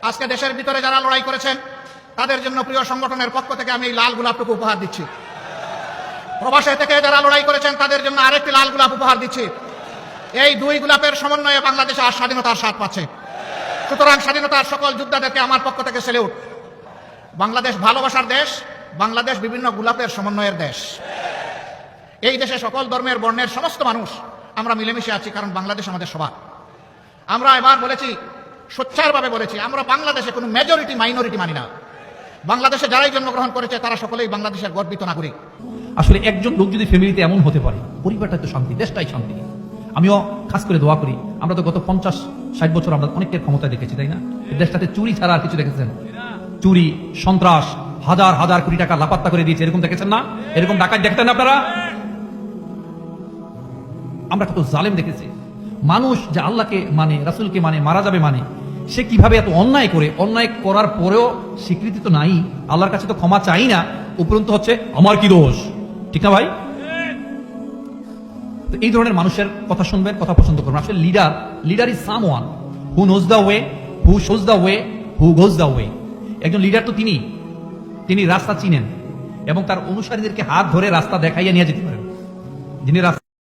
আজকে দেশের ভিতরে যারা লড়াই করেছেন তাদের জন্য প্রিয় সংগঠনের পক্ষ থেকে আমি এই লাল গোলাপটুকু উপহার দিচ্ছি। প্রবাসে থেকে যারা লড়াই করেছেন তাদের জন্য আরেকটি লাল গোলাপ উপহার দিচ্ছি। এই দুই গোলাপের সমন্বয়ে বাংলাদেশ আর স্বাধীনতার স্বাদ পাচ্ছে। সুতরাং স্বাধীনতার সকল যোদ্ধাদেরকে আমার পক্ষ থেকে সেলিউট। বাংলাদেশ ভালোবাসার দেশ, বাংলাদেশ বিভিন্ন গোলাপের সমন্বয়ের দেশ। এই দেশে সকল ধর্মের বর্ণের সমস্ত মানুষ আমরা মিলেমিশে আছি, কারণ বাংলাদেশ আমাদের সবার। আমরা এবার বলেছি, সোচ্চারভাবে বলেছি, আমরা বাংলাদেশে কোনো মেজরিটি মাইনরিটি মানি না। বাংলাদেশে যারাই জন্মগ্রহণ করেছে তারা সকলেই বাংলাদেশের গর্বিত নাগরিক। আসলে একজন লোক যদি ফ্যামিলিতে এমন হতে পারে, পরিবারটা তো শান্তি, দেশটাই শান্তি। আমিও খাস করে দোয়া করি, আমরা তো গত 50-60 বছর আমরা অনেকের ক্ষমতায় দেখেছি, তাই না? দেশটাতে চুরি ছাড়া আর কিছু দেখেছেন? চুরি, সন্ত্রাস, হাজার হাজার কোটি টাকা লাপাত্তা করে দিয়েছে, এরকম দেখেছেন না? এরকম ডাকাত দেখতেন না আপনারা? আমরা কত জালেম দেখেছি। মানুষ যে আল্লাহকে মানে, রাসূলকে মানে, মারা যাবে মানে, সে কিভাবে এত অন্যায় করে, অন্যায় করার পরেও স্বীকৃতি তো নাই, আল্লাহর কাছে তো ক্ষমা চাই না, উপরন্তু হচ্ছে আমার কি দোষ, ঠিক না ভাই? তো এই ধরনের মানুষের কথা শুনবেন, কথা পছন্দ করবেন। আসলে leader is someone who knows the way, who shows the way, who goes the way. একজন লিডার তো তিনি রাস্তা চিনেন এবং তার অনুসারীদেরকে হাত ধরে রাস্তা দেখাইয়া নিয়ে যেতে পারেন। যিনি রাস্তা